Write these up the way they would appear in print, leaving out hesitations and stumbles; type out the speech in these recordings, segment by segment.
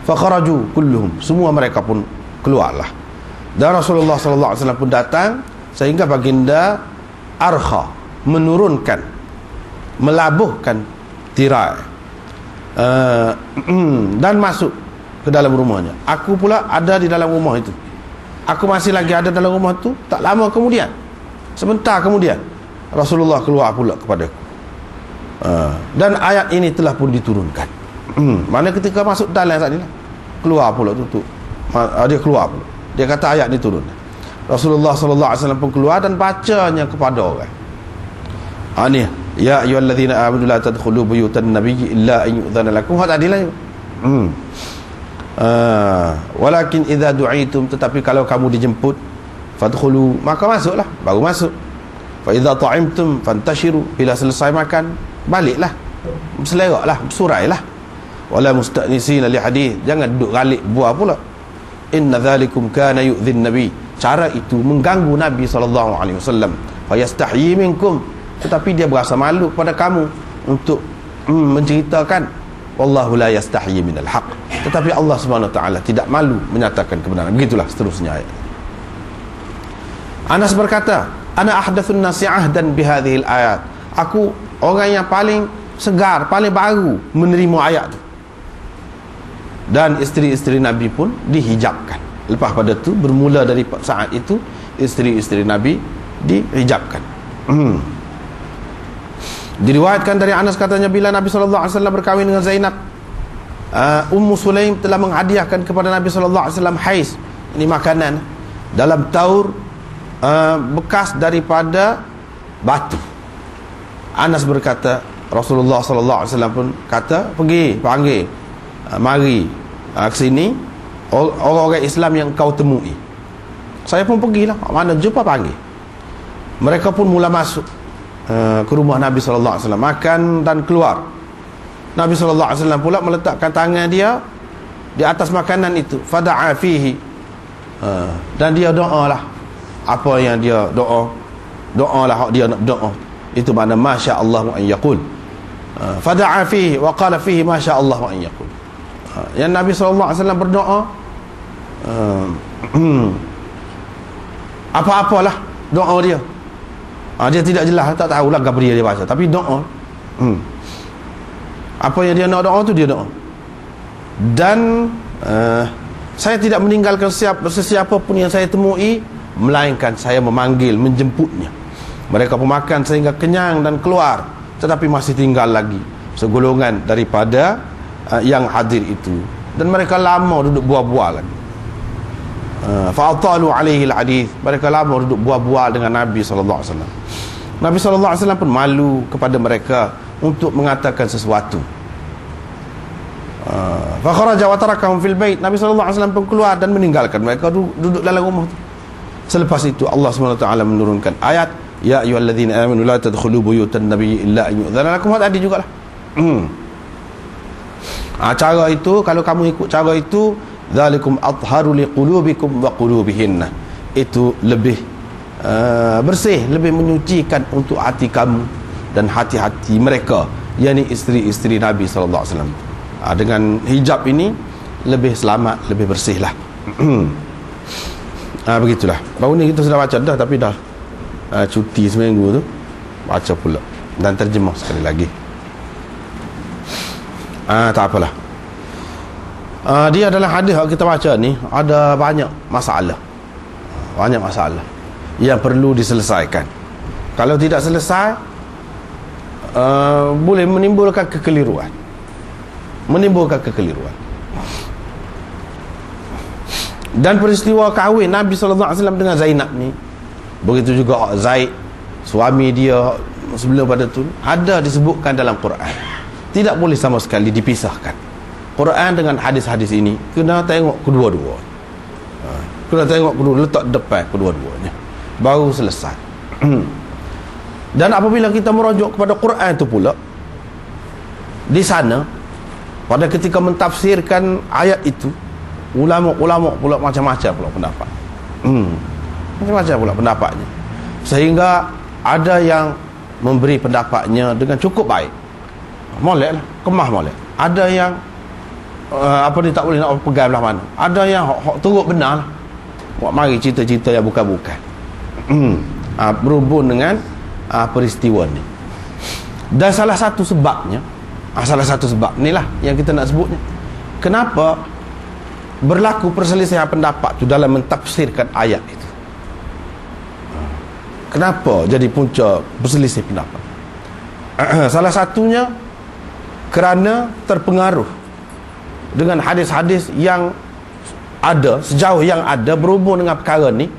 Fakharaju kulluhum, semua mereka pun keluarlah. Dan Rasulullah sallallahu alaihi wasallam pun datang, sehingga baginda Arkha menurunkan, melabuhkan tirai dan masuk ke dalam rumahnya. Aku pula ada di dalam rumah itu. Aku masih lagi ada dalam rumah itu. Tak lama kemudian, sebentar kemudian, Rasulullah keluar pula kepadaku. Dan ayat ini telah pun diturunkan. Mana ketika masuk dalam saat ini, keluar pula tutup. Dia keluar pula. Dia kata ayat diturun. Rasulullah sallallahu alaihi wasallam pun keluar dan bacanya kepada orang. Ni, ya ayyuhallazina amanu la tadkhulu buyutan nabiyyi illa an yu'dhana lakum. Hak tadilah. Walakin idza du'itum, tetapi kalau kamu dijemput, fadkhulu, maka masuklah, baru masuk. Fa idza ta'imtum fantashiru, bila selesai makan, baliklah, seleraklah, bersurailah. Wala musta'nisina li hadith, jangan duduk galik buah pula. Inna dzalikum kana yu'dhin nabi, cara itu mengganggu Nabi sallallahu alaihi wasallam. Fa yastahyi minkum, tetapi dia berasa malu pada kamu untuk menceritakan. Wallahu la yastahyi minal haq, tetapi Allah Subhanahu wa taala tidak malu menyatakan kebenaran. Begitulah seterusnya ayat. Anas berkata, ana ahdathun nasi ahdan bihadhil ayat, aku orang yang paling segar, paling baru menerima ayat itu. Dan isteri-isteri Nabi pun dihijabkan. Lepas pada itu, bermula dari saat itu, isteri-isteri Nabi dihijabkan. Diriwayatkan dari Anas katanya, bila Nabi SAW berkahwin dengan Zainab, Ummu Sulaim telah menghadiahkan kepada Nabi SAW hais, ini makanan dalam taur bekas daripada batu. Anas berkata, Rasulullah SAW pun kata, pergi panggil, mari ke sini orang-orang Islam yang kau temui. Saya pun pergilah, mana jumpa panggil. Mereka pun mula masuk ke rumah Nabi SAW, makan dan keluar. Nabi SAW pula meletakkan tangan dia di atas makanan itu, fada'a fihi, dan dia doa lah apa yang dia doa lah dia nak doa. Itu makna masya Allah wa an yaqul. Fada'a fihi wa qala fihi masya Allah wa an yaqul. Yang Nabi SAW berdoa, apa-apalah doa dia. Dia tidak jelas, tak tahulah Gabriel dia baca, tapi doa. Apa yang dia nak doa tu dia doa. Dan saya tidak meninggalkan sesiapa pun yang saya temui, melainkan saya memanggil, menjemputnya. Mereka pun makan sehingga kenyang dan keluar, tetapi masih tinggal lagi segolongan daripada yang hadir itu, dan mereka lama duduk bual-bual lagi. Fa'atalu alaihi al-hadith, mereka lama duduk bual-bual dengan Nabi sallallahu alaihi wasallam. Nabi sallallahu alaihi wasallam pun malu kepada mereka untuk mengatakan sesuatu. Fa kharaja wa tarakahum fil bait, Nabi sallallahu alaihi wasallam pun keluar dan meninggalkan mereka duduk dalam rumah itu. Selepas itu Allah Subhanahu wa taala menurunkan ayat, ya ayyuhalladzina amanu la tadkhulu buyutan nabiyyi illa an yu'dhana lakum. Tadi jugalah. Cara itu, kalau kamu ikut cara itu, dzalikum athharu liqulubikum wa qulubihinna, itu lebih bersih, lebih menyucikan untuk hati kamu dan hati-hati mereka, yakni isteri-isteri Nabi sallallahu alaihi wasallam. Dengan hijab ini lebih selamat, lebih bersihlah. Begitulah. Baru ni kita sudah baca dah, tapi dah cuti seminggu tu, baca pula dan terjemah sekali lagi. Tak apalah. Dia adalah hadis yang kita baca ni ada banyak masalah. Banyak masalah yang perlu diselesaikan. Kalau tidak selesai, boleh menimbulkan kekeliruan. Dan peristiwa kahwin Nabi SAW dengan Zainab ni, begitu juga Zaid, suami dia sebelum pada tu, ada disebutkan dalam Quran. Tidak boleh sama sekali dipisahkan. Quran dengan hadis-hadis ini kena tengok kedua-dua. Kena tengok kedua, letak depan kedua-duanya, baru selesai. Dan apabila kita merujuk kepada Quran itu pula, di sana pada ketika mentafsirkan ayat itu, ulama-ulama pula macam-macam pula pendapat. Macam-macam pula pendapatnya, sehingga ada yang memberi pendapatnya dengan cukup baik, molek lah, kemah molek. Ada yang apa ni, tak boleh nak pegang belah mana. Ada yang hok teruk benar lah. Buat mari cerita-cerita yang bukan-bukan. Berhubung dengan peristiwa ni. Dan salah satu sebabnya, salah satu sebab ni lah yang kita nak sebutnya, kenapa berlaku perselisihan pendapat tu dalam mentafsirkan ayat itu. Kenapa jadi punca berselisih pendapat? Salah satunya kerana terpengaruh dengan hadis-hadis yang ada, sejauh yang ada berhubung dengan perkara ni,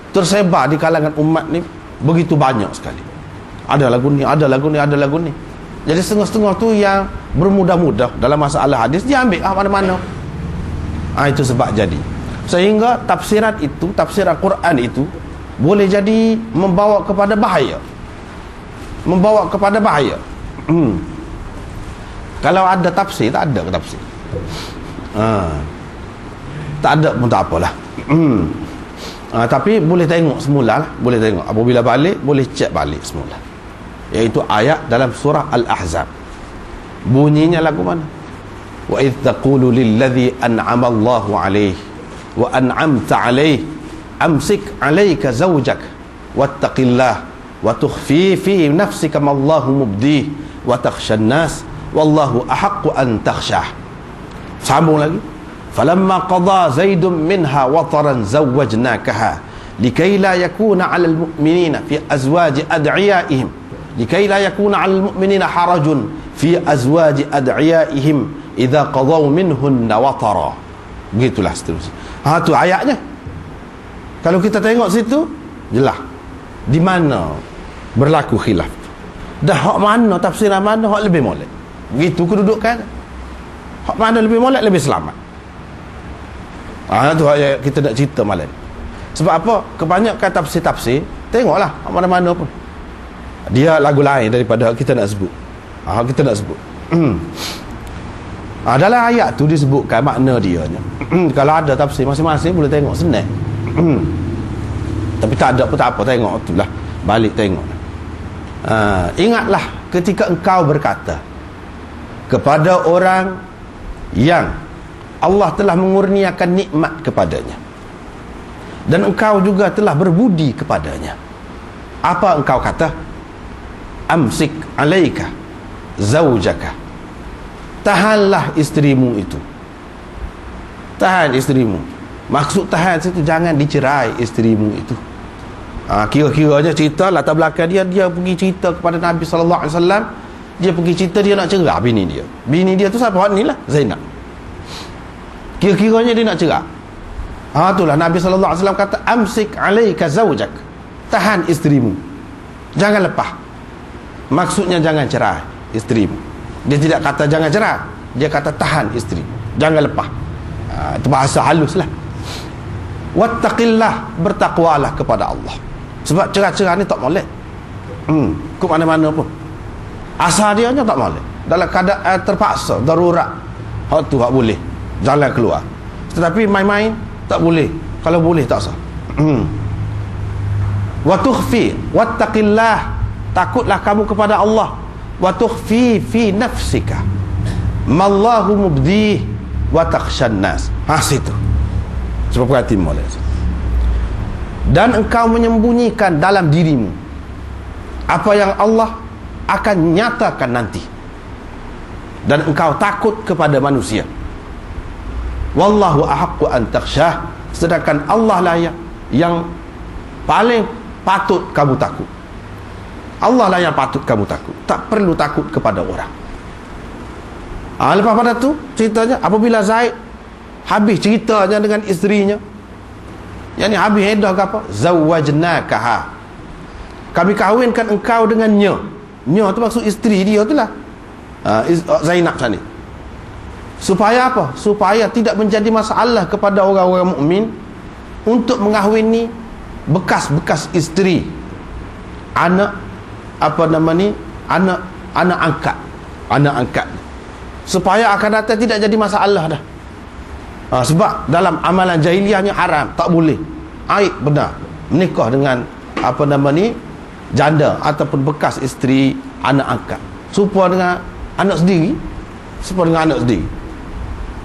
tersebar di kalangan umat ni begitu banyak sekali. Ada lagu ni, ada lagu ni, ada lagu ni. Jadi setengah-setengah tu yang bermudah-mudah dalam masalah hadis, dia ambil mana-mana. Itu sebab jadi, sehingga tafsiran itu, tafsiran Quran itu boleh jadi membawa kepada bahaya. Membawa kepada bahaya. Kalau ada tafsir, tak ada ke tafsir? Tak ada pun tak apalah. Tapi boleh tengok semula lah. Boleh tengok. Apabila balik, boleh cek balik semula. Iaitu ayat dalam surah Al-Ahzab. Bunyinya lagu mana? Wa idh taqulu lilladhi an'ama Allahu alayhi wa an'amta alayhi amsik alayka zawjak wattaqillah wa tukhfi fi nafsika ma Allahu mubdih wa takhshan nas wallahu ahaqqu an takhshah. Sambung lagi. Falamma qada Zaidun minha wataran zawwajnakaha likay la yakuna 'alal mu'minina fi azwaji ad'iyaihim likay la yakuna 'alal mu'minina harajun fi azwaji ad'iyaihim idza qadaw minhunna watara. Begitulah seterusnya. Tu ayatnya. Kalau kita tengok situ, jelas di mana berlaku khilaf. Dah hak mana, tafsiran mana hak lebih molek. Begitu kedudukan. Hak mana lebih molek, lebih selamat. Tu hak kita nak cerita malam. Sebab apa? Kebanyakan tafsir-tafsir, tengoklah mana-mana pun, dia lagu lain daripada kita nak sebut. Kita nak sebut. Dalam ayat tu disebutkan makna dia. Kalau ada tafsir masing-masing boleh tengok senang. Tapi tak ada pun tak apa, tengok tu lah, balik tengok. Ingatlah ketika engkau berkata kepada orang yang Allah telah mengurniakan nikmat kepadanya dan engkau juga telah berbudi kepadanya. Apa engkau kata? Amsik alaika zaujaka. Tahanlah isterimu itu. Tahan isterimu. Maksud tahan situ, jangan dicerai isterimu itu. Kira-kiranya cerita latar belakang dia pergi cerita kepada Nabi SAW. Dia pergi cerita dia nak cerai bini dia. Bini dia tu siapa? Ni lah, Zainab. Kira-kiranya dia nak cerai. Itulah Nabi SAW kata, amsik alaika zaujak. Tahan isterimu, jangan lepas. Maksudnya jangan cerai isterimu. Dia tidak kata jangan cerai, dia kata tahan isteri, jangan lepas. Itu bahasa halus lah. Wattaqillah, bertakwalah kepada Allah. Sebab cerai-cerai ni tak molek. Ke mana-mana pun. Asal dia tak molek. Dalam keadaan terpaksa, darurat, hak tu hak boleh jalan keluar. Tetapi main-main tak boleh. Kalau boleh tak sah. Wa tukhfi, wattaqillah, takutlah kamu kepada Allah. Wa tukhfi fi nafsika mallahu mubdih wa takhshan nas. Situ. Sebab perhati molek. Dan engkau menyembunyikan dalam dirimu apa yang Allah akan nyatakan nanti. Dan engkau takut kepada manusia. Wallahu ahaqqu an takhshah. Sedangkan Allah lah yang paling patut kamu takut. Allah lah yang patut kamu takut. Tak perlu takut kepada orang. Lepas pada tu ceritanya, apabila Zaid habis ceritanya dengan isterinya, yang ni habis edah ke apa? Zawwajnakaha. Kami kahwinkan engkau dengan nya. Nya tu maksud isteri dia tu lah, Zainab sana. Supaya apa? Supaya tidak menjadi masalah kepada orang-orang mukmin untuk mengahwini bekas-bekas isteri, anak anak angkat, supaya akan datang tidak jadi masalah dah. Sebab dalam amalan jahiliahnya haram, tak boleh. Aib benar menikah dengan janda ataupun bekas isteri, anak angkat, serupa dengan anak sendiri,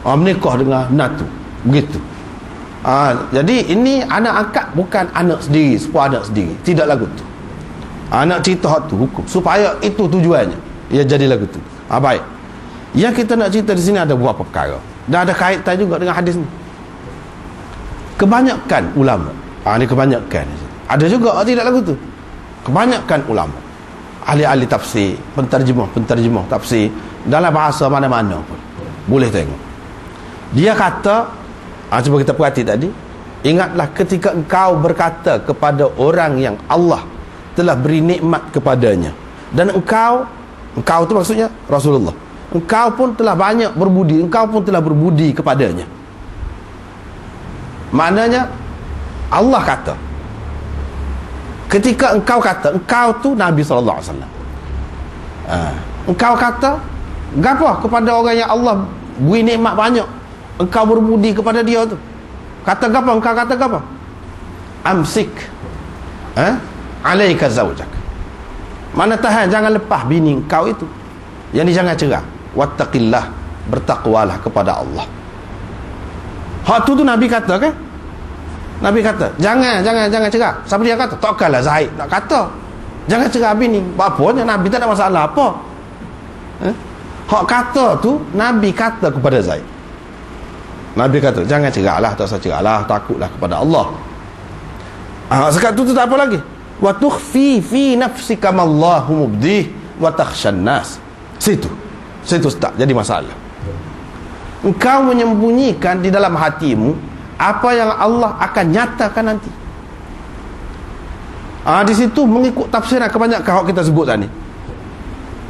Menikah dengan natu. Begitu. Jadi ini anak angkat bukan anak sendiri, sepupu anak sendiri. Tidak lagu tu. Anak cerita hak tu hukum. Supaya itu tujuannya. Ya jadi lagu tu. Baik. Yang kita nak cerita di sini ada beberapa perkara. Dan ada kaitan juga dengan hadis ni. Kebanyakan ulama. Ini kebanyakan. Ada juga tidak lagu tu. Kebanyakan ulama. Ahli-ahli tafsir, penterjemah tafsir dalam bahasa mana-mana pun. Boleh tengok. Dia kata, cuba kita perhati tadi, ingatlah ketika engkau berkata kepada orang yang Allah telah beri nikmat kepadanya, dan engkau tu maksudnya Rasulullah, engkau pun telah banyak berbudi, engkau pun telah berbudi kepadanya. Maknanya Allah kata, ketika engkau kata, engkau tu Nabi SAW, engkau kata gapo kepada orang yang Allah beri nikmat banyak, engkau berbudi kepada dia tu, kata gapo? Engkau kata gapo? Amsik alaika zawjak. Mana tahan, jangan lepas bini engkau itu. Yang ni jangan cerah. Wattaqillah, bertakwalah kepada Allah. Hak tu Nabi kata kan? Nabi kata, jangan cerah. Siapa dia kata? Takkanlah Zaid nak kata jangan cerah bini. Bapanya Nabi tak ada masalah apa. Hak kata tu Nabi kata kepada Zaid. Nabi kata, jangan cerahlah, tak usah cerahlah, takutlah kepada Allah. Sekat tu tak apa lagi. Wa tukhfi fi nafsika ma Allahu mubdih wa takhshan nas. Situ tak jadi masalah. Engkau menyembunyikan di dalam hatimu apa yang Allah akan nyatakan nanti. Di situ mengikut tafsiran kebanyakan hak kita sebut tadi.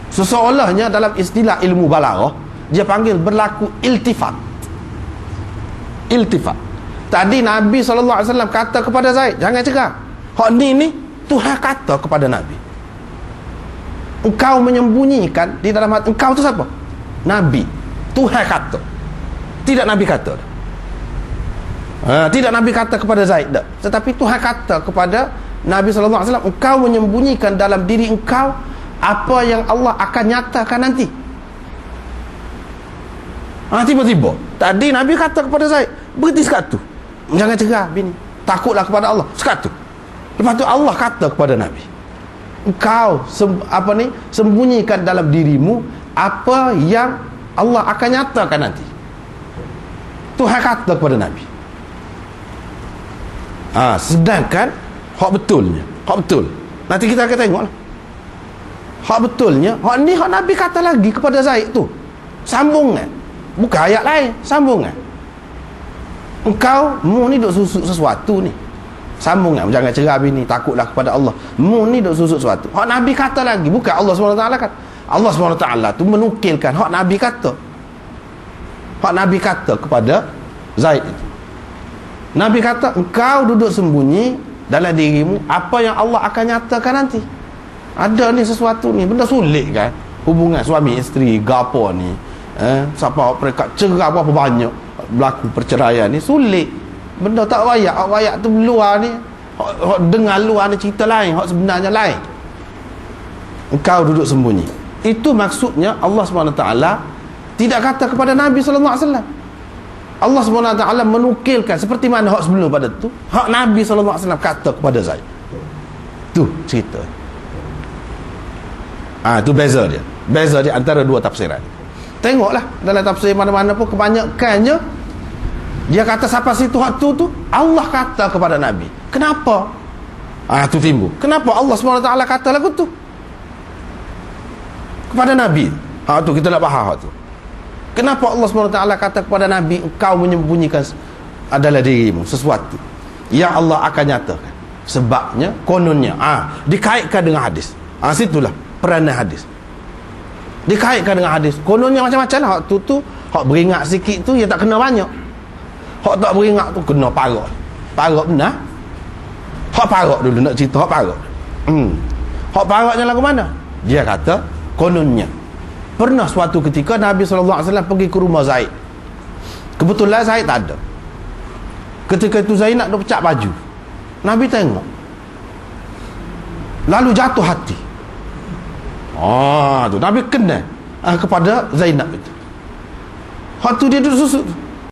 Seseolahnya dalam istilah ilmu balaghah dia panggil berlaku iltifat. Tadi Nabi SAW kata kepada Zaid, jangan cerah. Hak ni Tuhan kata kepada Nabi. Engkau menyembunyikan di dalam hati. Engkau tu siapa? Nabi. Tuhan kata. Tidak Nabi kata. Tidak Nabi kata kepada Zaid dah. Tetapi Tuhan kata kepada Nabi SAW, engkau menyembunyikan dalam diri engkau apa yang Allah akan nyatakan nanti. Tiba-tiba tadi Nabi kata kepada Zaid, berhenti sekat tu, jangan cerah bini, takutlah kepada Allah, sekat tu. Lepas tu Allah kata kepada Nabi, engkau sembunyikan dalam dirimu apa yang Allah akan nyatakan nanti. Tuhan kata kepada Nabi. Sedangkan hak betul nanti kita akan tengok lah. Hak betulnya, hak ni hak Nabi kata lagi kepada Zaid tu, sambungan, bukan ayat lain, sambungan. Engkau mu ni duk susuk sesuatu ni, sambungan, jangan cerah bini, takutlah kepada Allah, mu ni duk susuk sesuatu. Hak Nabi kata lagi, bukan Allah SWT kan. Allah SWT tu menukilkan hak Nabi kata. Hak Nabi kata kepada Zaid itu, Nabi kata, engkau duduk sembunyi dalam dirimu apa yang Allah akan nyatakan nanti. Ada ni sesuatu ni, benda sulit kan, hubungan suami isteri gapo ni, siapa mereka cerai berapa banyak, berlaku perceraian ni sulit. Benda tak wayak tu luar ni, dengar luar ni cerita lain, hak sebenarnya lain. Engkau duduk sembunyi. Itu maksudnya Allah SWT tidak kata kepada Nabi SAW. Allah SWT menukilkan seperti mana hak sebelum pada tu, hak Nabi SAW kata kepada Zaid. Tu cerita. Itu beza dia antara dua tafsiran. Tengoklah dalam tafsir mana-mana pun kebanyakannya dia kata siapa situ hak tu Allah kata kepada Nabi. Kenapa? Tu timbul. Kenapa Allah SWT kata lagu tu kepada Nabi? Tu kita nak faham tu. Kenapa Allah SWT kata kepada Nabi, engkau menyembunyikan adalah dirimu sesuatu yang Allah akan nyatakan. Sebabnya kononnya dikaitkan dengan hadis. Situlah peranan hadis, dikaitkan dengan hadis. Kononnya macam-macam lah. Hak tu hak beringat sikit tu dia tak kena banyak. Hak tak beringat tu kena parak benar. Hak parak dulu nak cerita hak parak. Hak paraknya lagu mana? Dia kata kononnya pernah suatu ketika Nabi SAW pergi ke rumah Zaid. Kebetulan Zaid tak ada. Ketika itu Zaid nak pecah baju, Nabi tengok, lalu jatuh hati. Tu Nabi kenal kepada Zainab itu. Waktu dia duduk susuk,